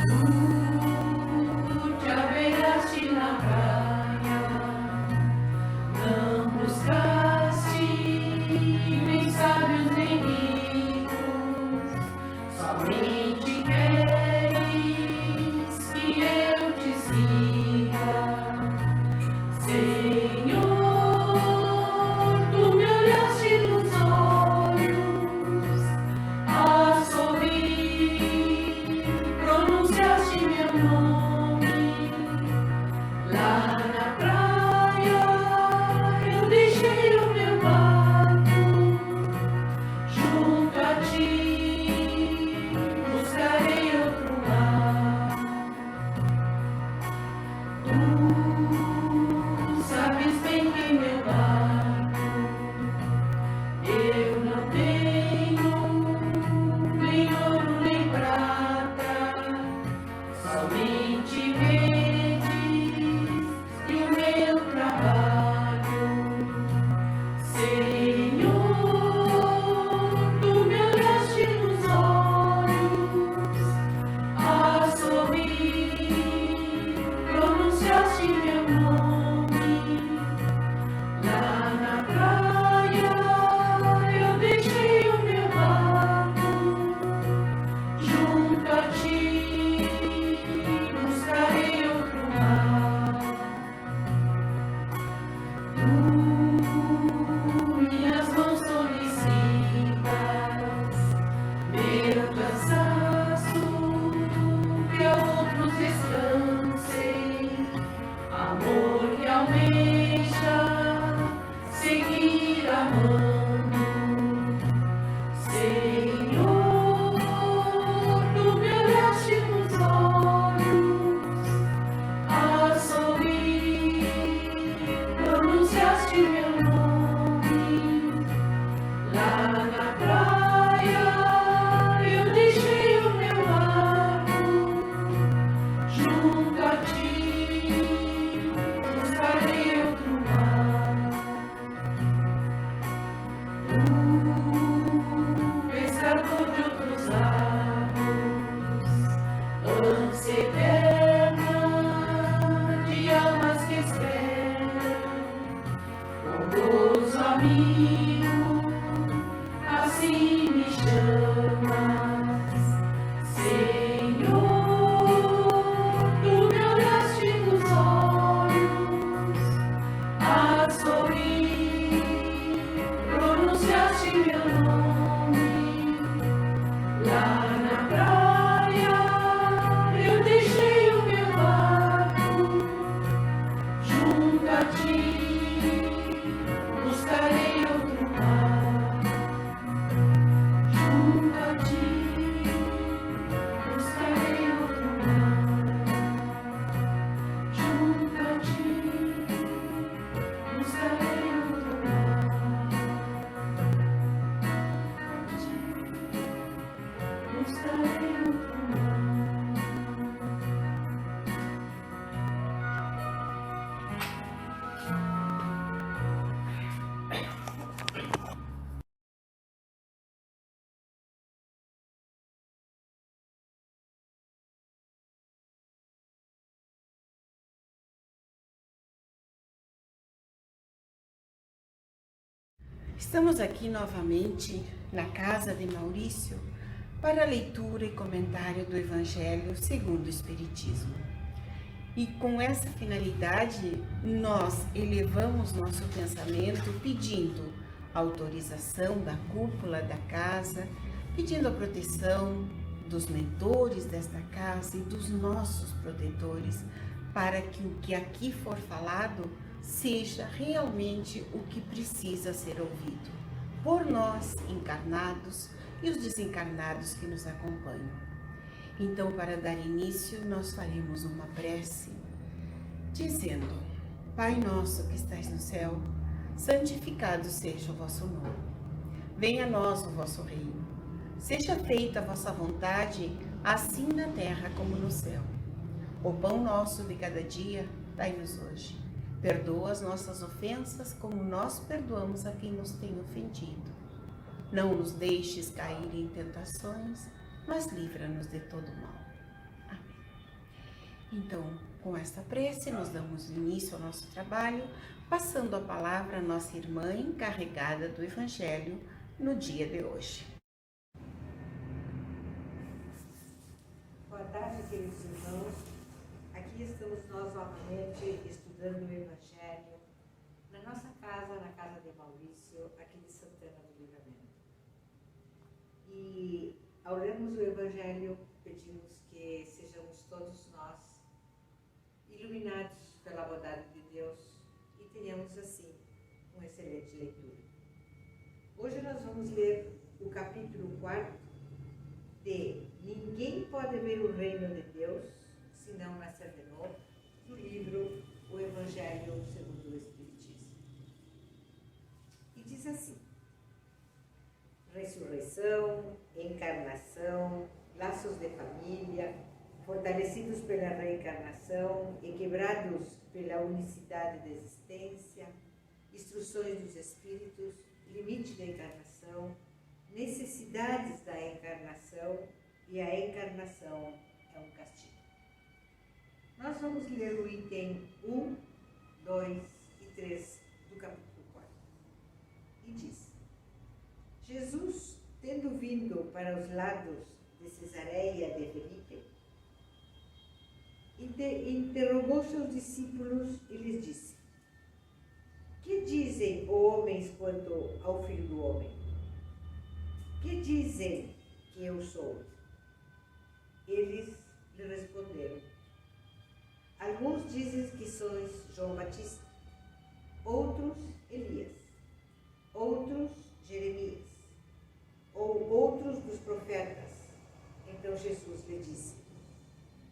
Tu te abeiraste na praia, não buscaste nem sábios nem ricos, somente queres que eu te siga. Senhor, tu me olhaste nos olhos, a sorrir, pronunciaste meu nome. Lá na praia eu deixei o meu barco, junto a ti buscarei outro lar. Tu sabes bem que meu barco eu não tenho nem ouro nem prata, somente redes e o meu trabalho. Senhor, tu me olhaste nos olhos, a sorrir, pronunciaste meu nome. Lá na praia eu deixei o meu barco, junto a ti buscarei outro mar. Tu minhas mãos solicitas, meu cansaço, que a outros descansem, amor que almeja seguir amando. Senhor, tu me olhaste nos olhos, a sorrir, pronunciaste meu nome. Lá na praia eu deixei o meu barco, junto a ti buscarei outro mar. Pescador de outros lados, ânsia eterna de almas que esperam, com gozo amigo, assim me chamas. Senhor, tu me olhaste nos olhos, a sorrir, pronunciaste meu nome. Lá na praia eu deixei o meu barco, junto a ti buscarei outro mar. Junto a ti buscarei outro mar. Junto a ti buscarei outro mar. Buscarei outro mar. Estamos aqui novamente na casa de Maurício para a leitura e comentário do Evangelho segundo o Espiritismo. E com essa finalidade, nós elevamos nosso pensamento pedindo a autorização da cúpula da casa, pedindo a proteção dos mentores desta casa e dos nossos protetores, para que o que aqui for falado seja realmente o que precisa ser ouvido por nós encarnados e os desencarnados que nos acompanham. Então, para dar início, nós faremos uma prece dizendo: Pai nosso que estais no céu, santificado seja o vosso nome. Venha a nós o vosso reino. Seja feita a vossa vontade, assim na terra como no céu. O pão nosso de cada dia, dai-nos hoje. Perdoa as nossas ofensas, como nós perdoamos a quem nos tem ofendido. Não nos deixes cair em tentações, mas livra-nos de todo mal. Amém. Então, com esta prece, nós damos início ao nosso trabalho, passando a palavra à nossa irmã encarregada do Evangelho no dia de hoje. Boa tarde, queridos irmãos. Aqui estamos nós novamente estudando o Evangelho na nossa casa, na casa de Maurício, aqui de Santana do Livramento. E ao lermos o Evangelho, pedimos que sejamos todos nós iluminados pela bondade de Deus e tenhamos assim uma excelente leitura. Hoje nós vamos ler o capítulo 4 de Ninguém pode ver o reino de Deus se não nascer de novo, do livro O Evangelho segundo o Espiritismo. E diz assim: ressurreição, encarnação, laços de família, fortalecidos pela reencarnação e quebrados pela unicidade da existência, instruções dos espíritos, limite da encarnação, necessidades da encarnação e a encarnação é um castigo. Nós vamos ler o item 1, 2 e 3 do capítulo 4. E diz: Jesus, tendo vindo para os lados de Cesareia de Filipe, interrogou seus discípulos e lhes disse: que dizem os homens quanto ao Filho do Homem? Que dizem que eu sou? Eles lhe responderam: alguns dizem que sois João Batista, outros Elias, outros Jeremias, ou outros dos profetas. Então Jesus lhe disse: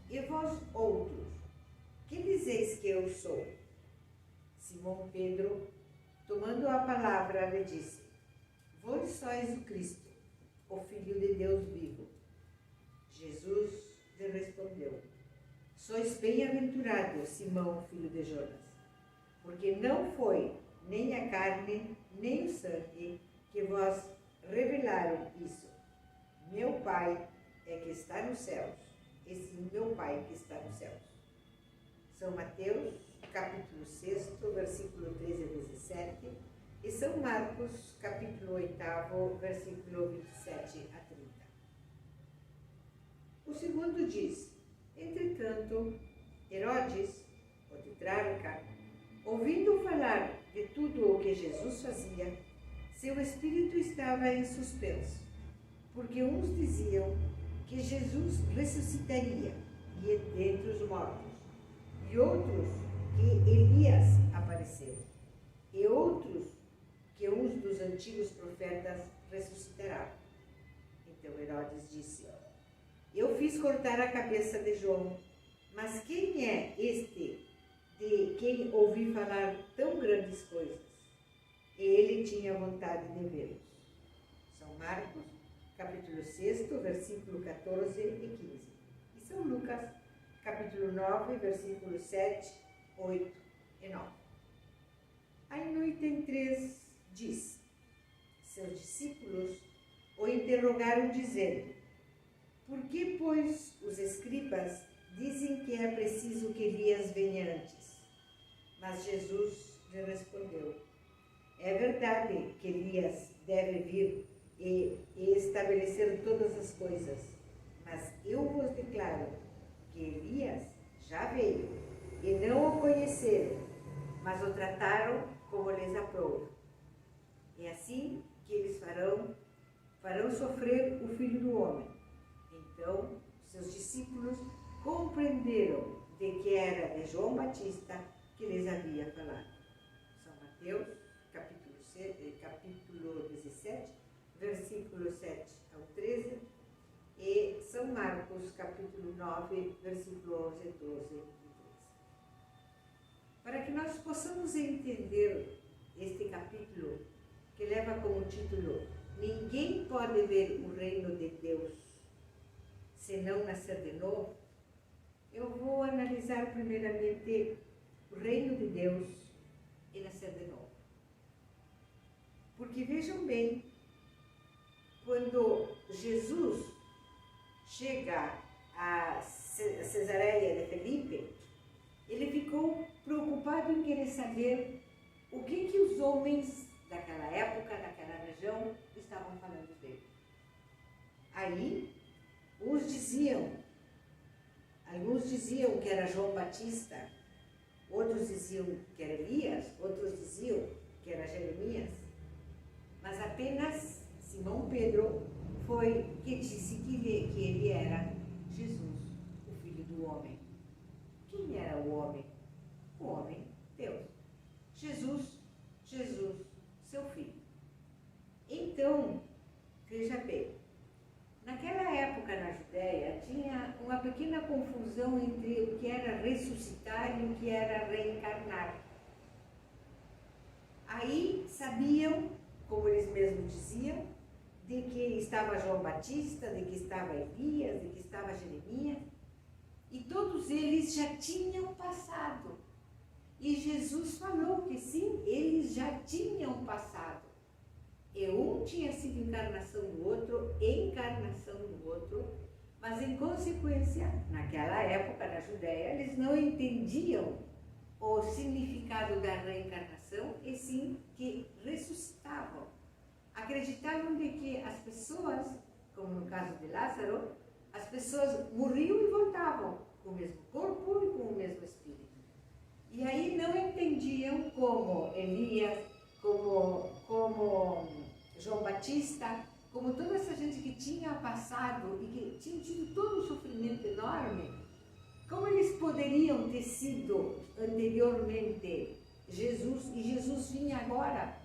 e vós outros, que dizeis que eu sou? Simão Pedro, tomando a palavra, lhe disse: vós sois o Cristo, o Filho de Deus vivo. Jesus lhe respondeu: sois bem-aventurado, Simão, filho de Jonas, porque não foi nem a carne, nem o sangue que vos revelaram isso. Meu Pai é que está nos céus, e sim meu Pai que está nos céus. São Mateus, capítulo 6, versículo 13 a 17, e São Marcos, capítulo 8, versículo 27 a 30. O segundo diz: entretanto, Herodes, o tetrarca, ouvindo falar de tudo o que Jesus fazia, seu espírito estava em suspenso, porque uns diziam que Jesus ressuscitaria dentre os mortos, e outros que Elias apareceu, e outros que uns dos antigos profetas ressuscitará. Então Herodes disse: eu fiz cortar a cabeça de João, mas quem é este de quem ouvi falar tão grandes coisas? E ele tinha vontade de vê-los. São Marcos, capítulo 6, versículo 14 e 15. E São Lucas, capítulo 9, versículos 7, 8 e 9. Aí no item 3 diz: seus discípulos o interrogaram dizendo: por que, pois, os escribas dizem que é preciso que Elias venha antes? Mas Jesus lhe respondeu: é verdade que Elias deve vir e estabelecer todas as coisas, mas eu vos declaro que Elias já veio e não o conheceram, mas o trataram como lhes aprouve. É assim que eles farão sofrer o Filho do Homem. Então, seus discípulos compreenderam de que era de João Batista que lhes havia falado. São Mateus, capítulo 17, versículo 7 ao 13, e São Marcos, capítulo 9, versículo 11, 12 e 13. Para que nós possamos entender este capítulo, que leva como título Ninguém pode ver o reino de Deus se não nascer de novo, eu vou analisar primeiramente o reino de Deus e nascer de novo. Porque vejam bem, quando Jesus chega a Cesareia de Felipe, ele ficou preocupado em querer saber o que os homens daquela época, daquela região, estavam falando dele. Aí, alguns diziam que era João Batista, outros diziam que era Elias, outros diziam que era Jeremias, mas apenas Simão Pedro foi que disse que ele era Jesus, o Filho do Homem. Quem era o homem? O homem, Deus. Jesus, seu Filho. Então, veja bem, naquela época na Judéia tinha uma pequena confusão entre o que era ressuscitar e o que era reencarnar. Aí sabiam, como eles mesmos diziam, de que estava João Batista, de que estava Elias, de que estava Jeremias, e todos eles já tinham passado. E Jesus falou que sim, eles já tinham passado. E um tinha sido encarnação do outro, mas em consequência, naquela época na Judéia, eles não entendiam o significado da reencarnação, e sim que ressuscitavam. Acreditavam de que as pessoas, como no caso de Lázaro, as pessoas morriam e voltavam com o mesmo corpo e com o mesmo espírito. E aí não entendiam como Elias, como João Batista, como toda essa gente que tinha passado e que tinha tido todo um sofrimento enorme, como eles poderiam ter sido anteriormente Jesus, e Jesus vinha agora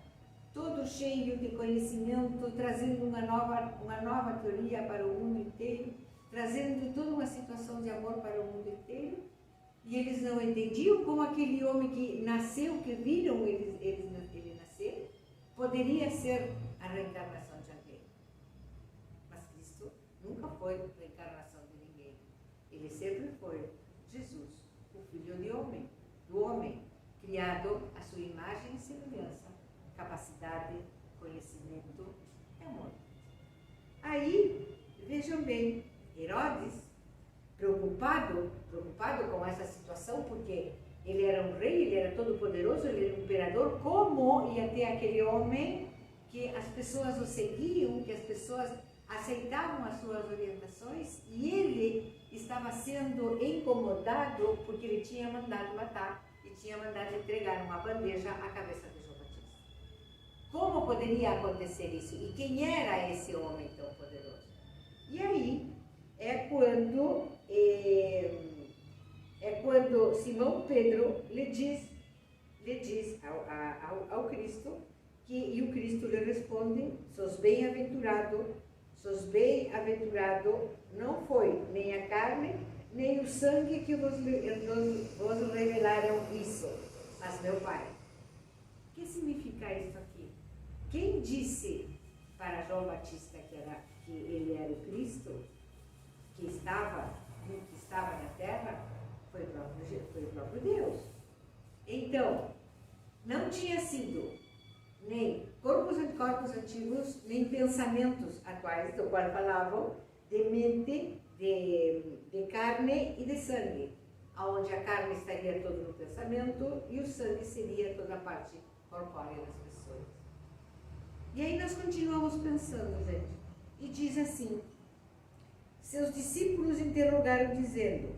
todo cheio de conhecimento, trazendo uma nova teoria para o mundo inteiro, trazendo toda uma situação de amor para o mundo inteiro, e eles não entendiam como aquele homem que nasceu, que viram ele nascer, poderia ser a reencarnação de alguém. Mas Cristo nunca foi a reencarnação de ninguém. Ele sempre foi Jesus, o Filho do homem, criado à sua imagem e semelhança, capacidade, conhecimento e amor. Aí, vejam bem, Herodes, preocupado com essa situação, porque ele era um rei, ele era todo poderoso, ele era um imperador, como ia ter aquele homem que as pessoas o seguiam, que as pessoas aceitavam as suas orientações, e ele estava sendo incomodado porque ele tinha mandado matar e tinha mandado entregar uma bandeja à cabeça de João Batista. Como poderia acontecer isso? E quem era esse homem tão poderoso? E aí é quando Simão Pedro lhe diz ao Cristo, e o Cristo lhe responde: sos bem-aventurado, não foi nem a carne, nem o sangue que vos revelaram isso, mas meu Pai. O que significa isso aqui? Quem disse para João Batista que ele era o Cristo, que estava na terra, foi o próprio Deus. Então, não tinha sido nem corpos antigos, nem pensamentos atuais, do qual falavam de mente, de carne e de sangue, onde a carne estaria todo no pensamento e o sangue seria toda a parte corpórea das pessoas. E aí nós continuamos pensando, gente, e diz assim: seus discípulos interrogaram dizendo: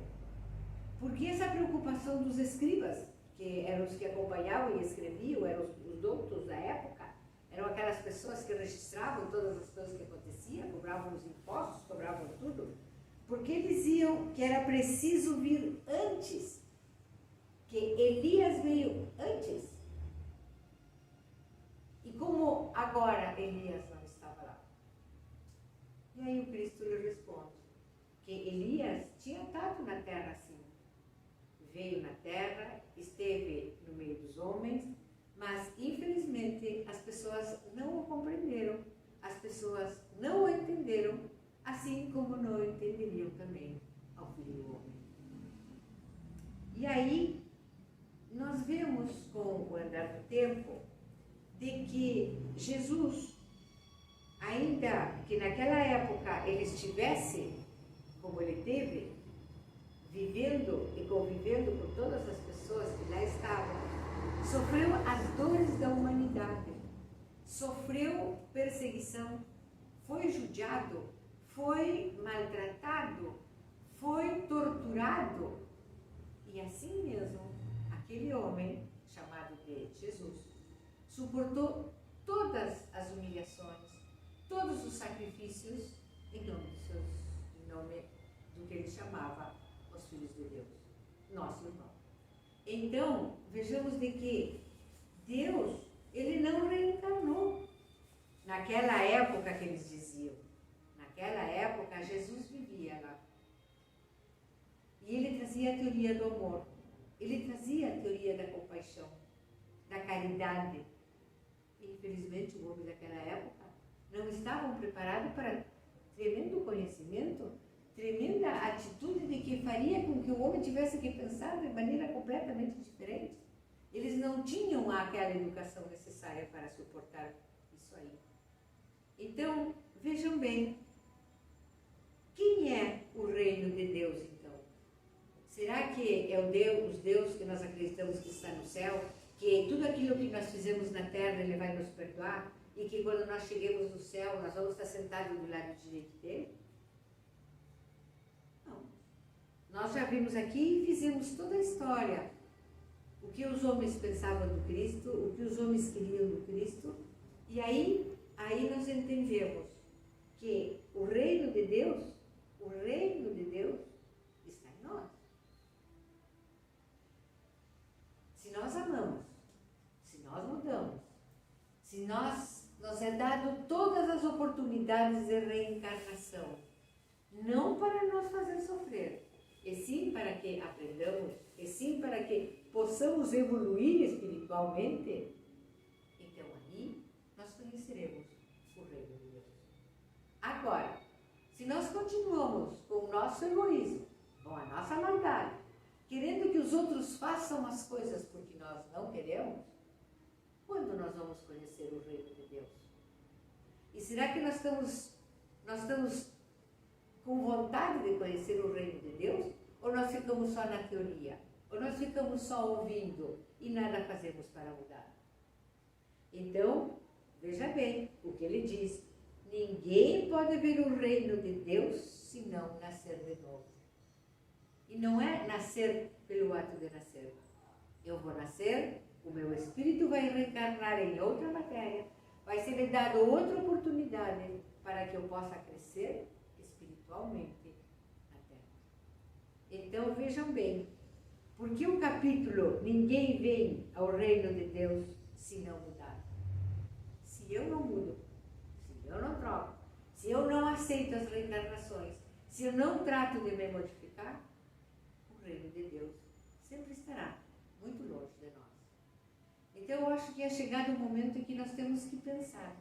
por que essa preocupação dos escribas, que eram os que acompanhavam e escreviam, eram os doutos da época, eram aquelas pessoas que registravam todas as coisas que aconteciam, cobravam os impostos, cobravam tudo, porque diziam que era preciso vir antes, que Elias veio antes. E como agora Elias não estava lá? E aí o Cristo lhe responde que Elias tinha estado na terra assim. Veio na terra, esteve no meio dos homens, mas infelizmente as pessoas não o compreenderam, as pessoas não o entenderam, assim como não entenderiam também ao Filho do Homem. E aí nós vemos com o andar do tempo de que Jesus, ainda que naquela época ele estivesse como ele teve, convivendo com todas as pessoas que lá estavam, sofreu as dores da humanidade, sofreu perseguição, foi judiado, foi maltratado, foi torturado. E assim mesmo, aquele homem, chamado de Jesus, suportou todas as humilhações, todos os sacrifícios em nome do que ele chamava os filhos de Deus, nosso irmão. Então, vejamos de que Deus, ele não reencarnou. Naquela época que eles diziam, naquela época Jesus vivia lá. E ele trazia a teoria do amor, ele trazia a teoria da compaixão, da caridade. E, infelizmente, os homens daquela época não estavam preparados para tremendo conhecimento, tremenda atitude de que faria com que o homem tivesse que pensar de maneira completamente diferente. Eles não tinham aquela educação necessária para suportar isso aí. Então, vejam bem, quem é o reino de Deus, então? Será que é os Deus que nós acreditamos que está no céu, que tudo aquilo que nós fizemos na terra Ele vai nos perdoar, e que quando nós cheguemos no céu, nós vamos estar sentados do lado direito dele? Não. Nós já vimos aqui e fizemos toda a história. O que os homens pensavam do Cristo, o que os homens queriam do Cristo, e aí nós entendemos que o reino de Deus está em nós. Se nós amamos, se nós mudamos, se nos é dado todas as oportunidades de reencarnação, não para nos fazer sofrer, e sim para que aprendamos, e sim para que possamos evoluir espiritualmente, então aí nós conheceremos o reino de Deus. Agora, se nós continuamos com o nosso egoísmo, com a nossa maldade, querendo que os outros façam as coisas porque nós não queremos, quando nós vamos conhecer o reino de Deus? E será que nós estamos com vontade de conhecer o reino de Deus? Ou nós ficamos só na teoria? Ou nós ficamos só ouvindo e nada fazemos para mudar? Então, veja bem o que ele diz. Ninguém pode ver o reino de Deus se não nascer de novo. E não é nascer pelo ato de nascer. Eu vou nascer, o meu espírito vai reencarnar em outra matéria, vai ser me dado outra oportunidade para que eu possa crescer espiritualmente na Terra. Então vejam bem, porque o capítulo ninguém vem ao reino de Deus se não mudar. Se eu não mudo, se eu não troco, se eu não aceito as reencarnações, se eu não trato de me modificar, o reino de Deus sempre estará muito longe de nós. Então eu acho que é chegado o momento em que nós temos que pensar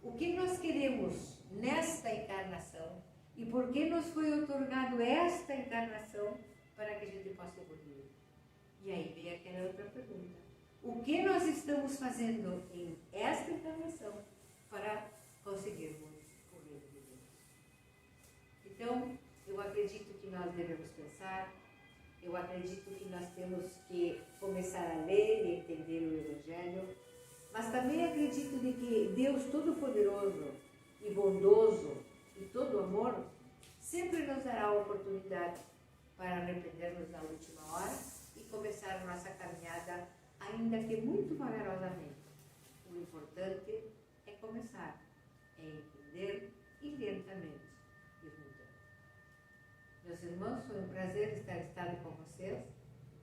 o que nós queremos nesta encarnação e por que nos foi otorgado esta encarnação para que a gente possa evoluir. E aí vem aquela outra pergunta. O que nós estamos fazendo em esta encarnação para conseguirmos o reino de Deus? Então, eu acredito que nós devemos pensar, eu acredito que nós temos que começar a ler e entender o Evangelho, mas também acredito de que Deus Todo-Poderoso e bondoso e todo amor sempre nos dará a oportunidade para arrependermos na última hora e começar a nossa caminhada, ainda que muito vagarosamente. O importante é começar, é entender e lentamente ir mudando. Meus irmãos, foi um prazer estar estado com vocês.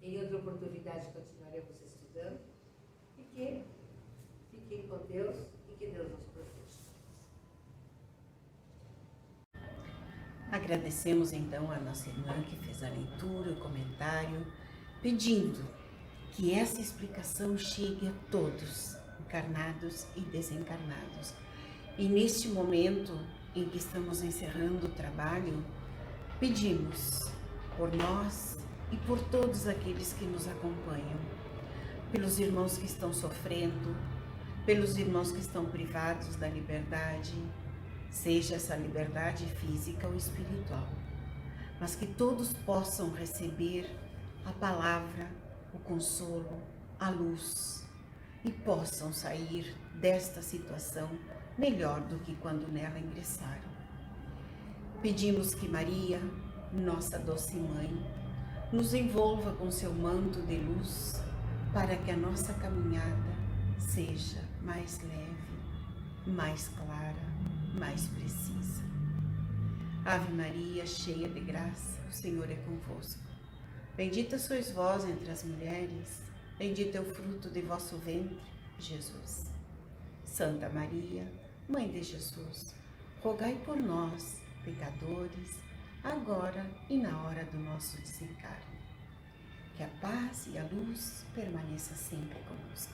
Em outra oportunidade continuaremos estudando. Fiquem com Deus e que Deus nos proteja. Agradecemos então a nossa irmã que fez a leitura, o comentário, pedindo que essa explicação chegue a todos, encarnados e desencarnados. E neste momento em que estamos encerrando o trabalho, pedimos por nós e por todos aqueles que nos acompanham, pelos irmãos que estão sofrendo, pelos irmãos que estão privados da liberdade, seja essa liberdade física ou espiritual, mas que todos possam receber a palavra, o consolo, a luz e possam sair desta situação melhor do que quando nela ingressaram. Pedimos que Maria, nossa doce mãe, nos envolva com seu manto de luz para que a nossa caminhada seja mais leve, mais clara, mais precisa. Ave Maria, cheia de graça, o Senhor é convosco. Bendita sois vós entre as mulheres, bendito é o fruto de vosso ventre, Jesus. Santa Maria, Mãe de Jesus, rogai por nós, pecadores, agora e na hora do nosso desencarne. Que a paz e a luz permaneça sempre conosco.